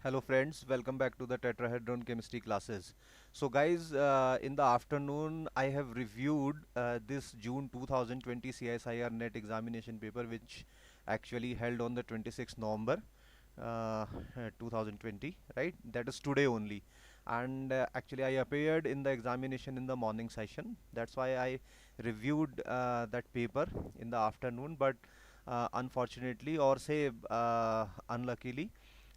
Hello friends, welcome back to the tetrahedron chemistry classes. So guys, in the afternoon I have reviewed this June 2020 CSIR NET examination paper, which actually held on the 26th November uh, 2020, right? That is today only. And actually I appeared in the examination in the morning session. That's why I reviewed that paper in the afternoon, but unfortunately, or say unluckily,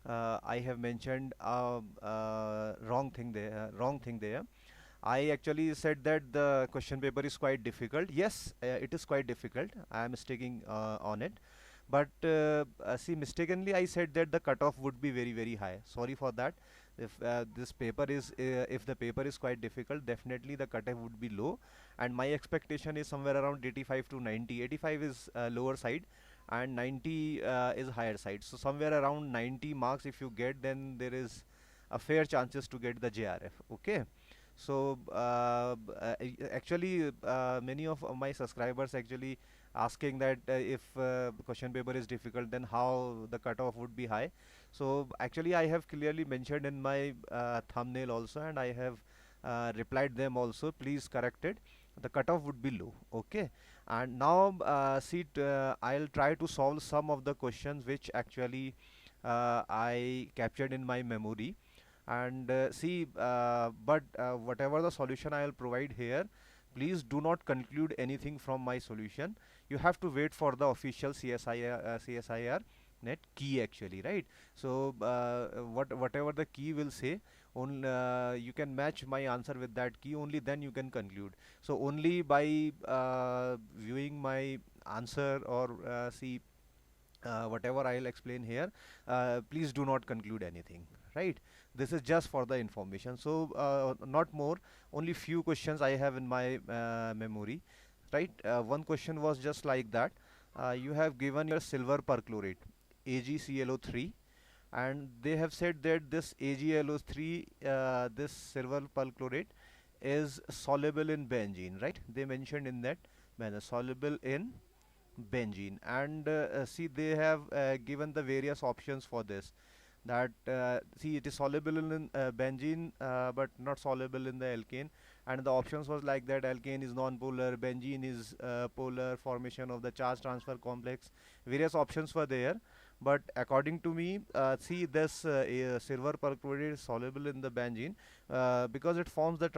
I have mentioned wrong thing there. I actually said that the question paper is quite difficult. Yes, it is quite difficult. I am mistaking on it. But see, mistakenly I said that the cutoff would be very high. Sorry for that. If the paper is quite difficult, definitely the cutoff would be low. And my expectation is somewhere around 85 to 90. 85 is lower side, and 90 is higher side. So somewhere around 90 marks, if you get, then there is a fair chances to get the JRF. Okay. So actually, many of my subscribers actually asking that if question paper is difficult, then how the cutoff would be high. So actually, I have clearly mentioned in my thumbnail also, and I have replied them also. Please correct it. The cutoff would be low. Okay. And now, I'll try to solve some of the questions which actually I captured in my memory. And whatever the solution I will provide here, please do not conclude anything from my solution. You have to wait for the official CSIR net key actually, right? So whatever the key will say, only you can match my answer with that key, only then you can conclude. So only by viewing my answer, or whatever I'll explain here, please do not conclude anything, right? This is just for the information. So not more, only few questions I have in my memory, right? One question was just like that. You have given your silver perchlorate, AgClO3, and they have said that this AgClO3, this silver perchlorate, is soluble in benzene, right? They mentioned in that manner, soluble in benzene. And see, they have given the various options for this, that see, it is soluble in benzene, but not soluble in the alkane. And the options was like that: alkane is non-polar, benzene is polar, formation of the charge transfer complex. Various options were there, but according to me, see, this silver perchlorate is soluble in the benzene because it forms the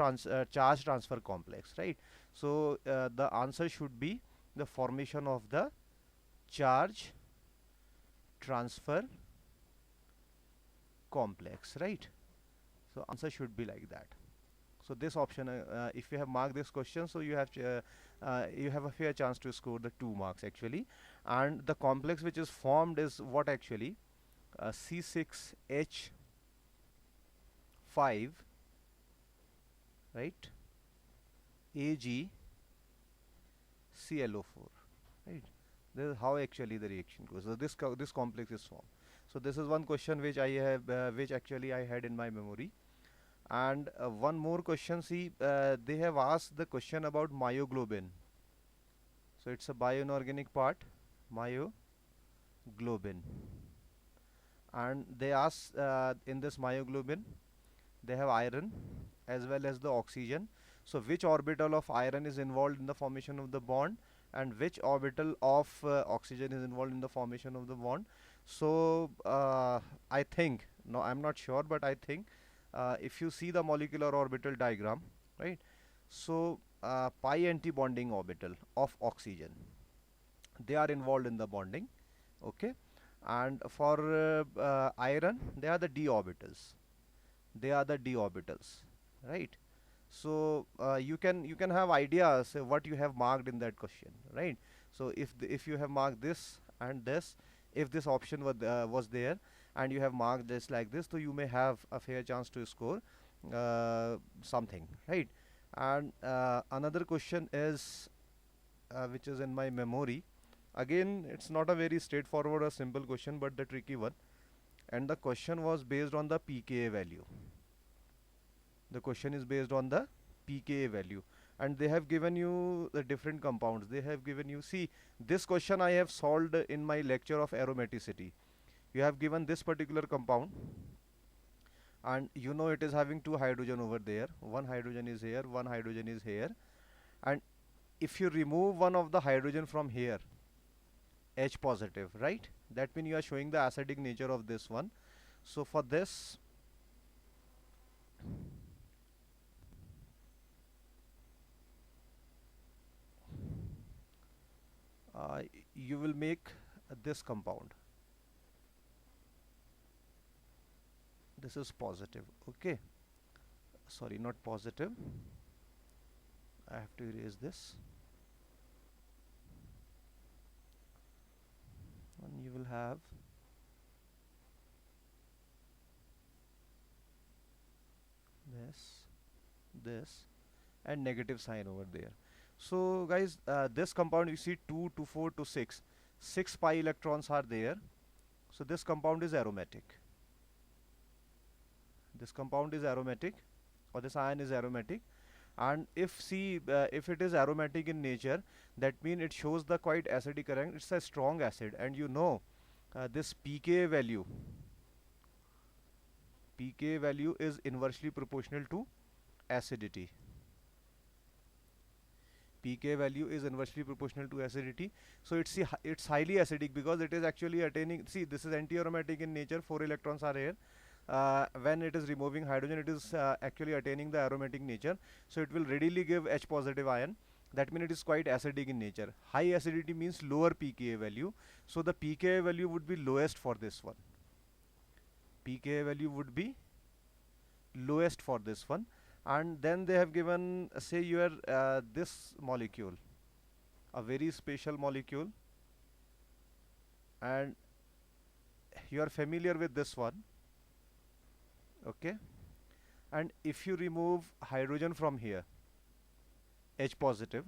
charge transfer complex, right? So the answer should be the formation of the charge transfer complex, right? So answer should be like that. So this option, if you have marked this question, so you have a fair chance to score the 2 marks actually. And the complex which is formed is what actually? C6H5, right? AgClO4, right? This is how actually the reaction goes. So this complex is formed. So this is one question which I have, which actually I had in my memory. And one more question. See, they have asked the question about myoglobin. So it's a bioinorganic part, myoglobin. And they ask in this myoglobin, they have iron as well as the oxygen. So which orbital of iron is involved in the formation of the bond, and which orbital of oxygen is involved in the formation of the bond? So I think, no, I'm not sure, but I think if you see the molecular orbital diagram, right? So pi anti-bonding orbital of oxygen, they are involved in the bonding, okay? And for iron, they are the d orbitals, right? So you can have ideas what you have marked in that question, right? So if you have marked this and this, if this option was there, and you have marked this like this, so you may have a fair chance to score something, right? And another question is which is in my memory. Again, it's not a very straightforward or simple question, but the tricky one. And the question was based on the pKa value. The question is based on the pKa value, and they have given you the different compounds. They have given you, see, this question I have solved in my lecture of aromaticity. You have given this particular compound, and you know it is having two hydrogen over there. One hydrogen is here, one hydrogen is here, and if you remove one of the hydrogen from here, H positive, right? That means you are showing the acidic nature of this one. So for this, uh, you will make this compound. This is positive, okay? Sorry, not positive. I have to erase this. And you will have this, this, and negative sign over there. So guys, this compound you see 2 to 4 to 6, 6 pi electrons are there. So this compound is aromatic. This compound is aromatic, or this ion is aromatic. And if it is aromatic in nature, that means it shows the quite acidic current. It's a strong acid, and you know this pK value is inversely proportional to acidity. pK value is inversely proportional to acidity. So it's highly acidic because it is actually attaining. See, this is anti-aromatic in nature. 4 electrons are here. When it is removing hydrogen, it is actually attaining the aromatic nature. So it will readily give H positive ion. That means it is quite acidic in nature. High acidity means lower pKa value. So the pKa value would be lowest for this one. pKa value would be lowest for this one. And then they have given, say, your this molecule, a very special molecule, and you are familiar with this one, okay? And if you remove hydrogen from here, H positive,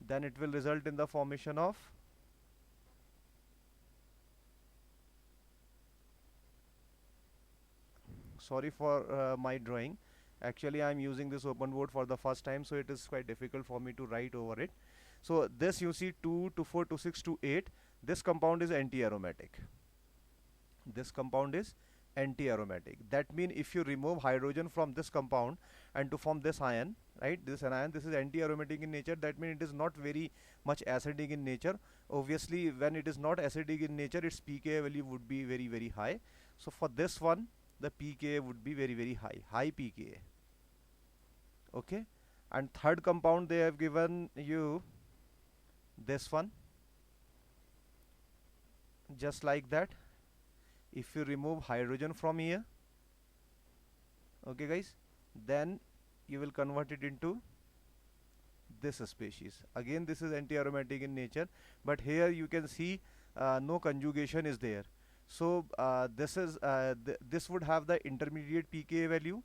then it will result in the formation of sorry for my drawing. Actually, I am using this open board for the first time, so it is quite difficult for me to write over it. So this you see 2 to 4 to 6 to 8. This compound is anti-aromatic. This compound is anti-aromatic. That means if you remove hydrogen from this compound and to form this ion, right? This anion, this is anti-aromatic in nature. That means it is not very much acidic in nature. Obviously, when it is not acidic in nature, its pKa value would be very, very high. So for this one, the pKa would be very, very high pKa. Okay, and third compound they have given you this one, just like that. If you remove hydrogen from here, okay guys, then you will convert it into this species. Again, this is anti-aromatic in nature, but here you can see no conjugation is there. So this would have the intermediate pKa value,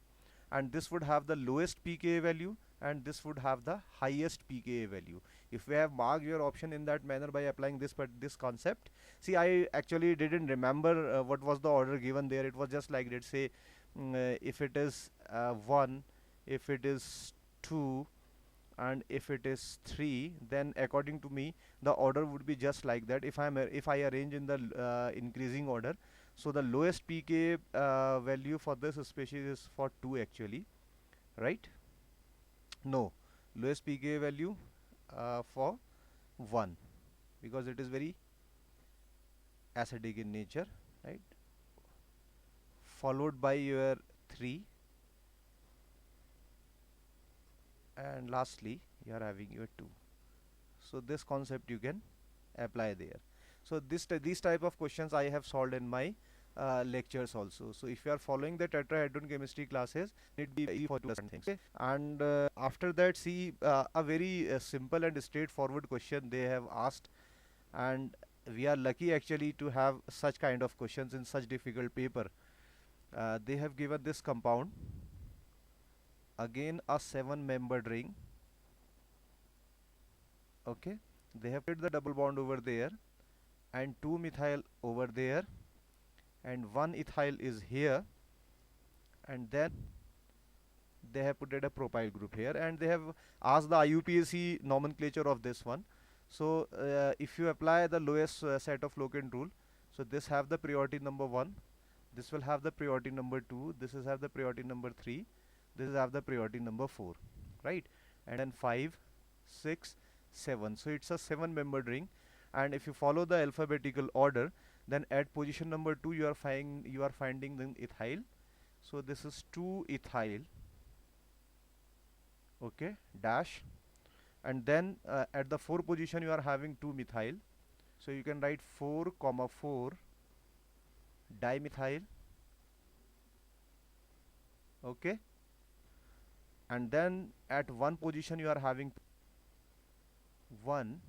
and this would have the lowest pKa value, and this would have the highest pKa value. If we have marked your option in that manner by applying this concept, see, I actually didn't remember what was the order given there. It was just like, let's say, if it is 1, if it is 2, and if it is 3, then according to me the order would be just like that. If I arrange in the increasing order, so the lowest pK value for this species is for 2 actually, right? No, lowest pKa value for 1, because it is very acidic in nature, right? Followed by your 3, and lastly you are having your 2. So this concept you can apply there. So these type of questions I have solved in my lectures also. So if you are following the tetrahedron chemistry classes, it be easy for to understand things. Okay? And after that, see, a very simple and straightforward question they have asked, and we are lucky actually to have such kind of questions in such difficult paper. They have given this compound, again a 7-membered ring. Okay, they have put the double bond over there, and 2 methyl over there, and 1 ethyl is here, and then they have put a propyl group here, and they have asked the IUPAC nomenclature of this one. So if you apply the lowest set of locant rule, so this have the priority number 1, this will have the priority number 2, this is have the priority number 3, this is have the priority number 4, right? And then 5, 6, 7. So it's a 7-membered ring, and if you follow the alphabetical order, then at position number 2 you are finding the ethyl. So this is 2 ethyl, okay, dash, and then at the 4 position you are having 2 methyl, so you can write 4 comma 4 dimethyl, okay, and then at 1 position you are having 1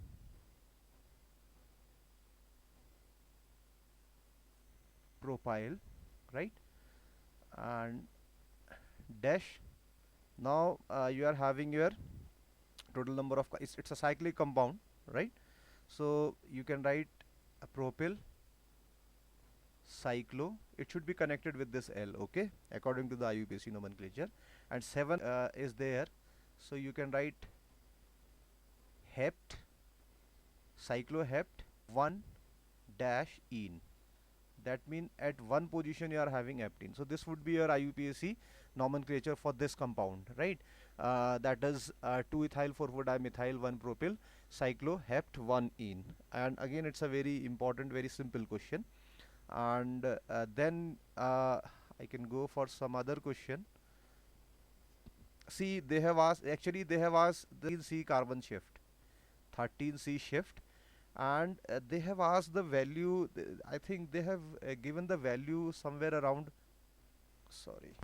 propyl, right, and dash. Now you are having your total number of it's a cyclic compound, right? So you can write a propyl cyclo, it should be connected with this L, okay, according to the IUPAC nomenclature, and 7 is there, so you can write hept, cyclohept 1 dash ene. That means at 1 position you are having heptene. So this would be your IUPAC nomenclature for this compound, right? That is 2 ethyl 4 dimethyl 1 propyl cyclohept 1 ene. And again, it's a very important, very simple question. And then I can go for some other question. See, they have asked, actually they have asked the 13C carbon shift, 13C shift, and they have asked the value. I think they have given the value somewhere around, sorry,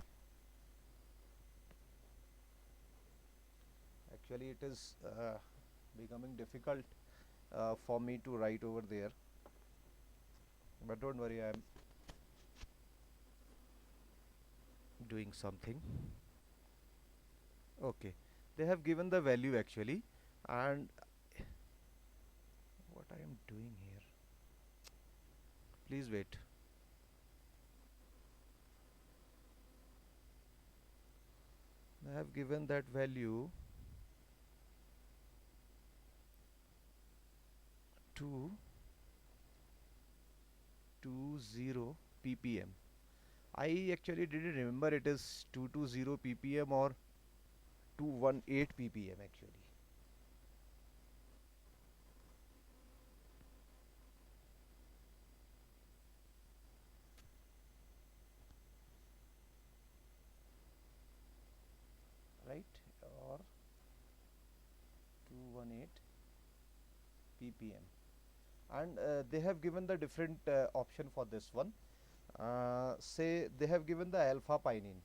actually it is becoming difficult for me to write over there, but don't worry, I am doing something. Okay, they have given the value actually, and what I am doing here, please wait. They have given that value to 20 ppm. I actually didn't remember it is 220 ppm or 218 ppm actually. Right, or 218 ppm, and they have given the different option for this one. Say they have given the alpha pinene,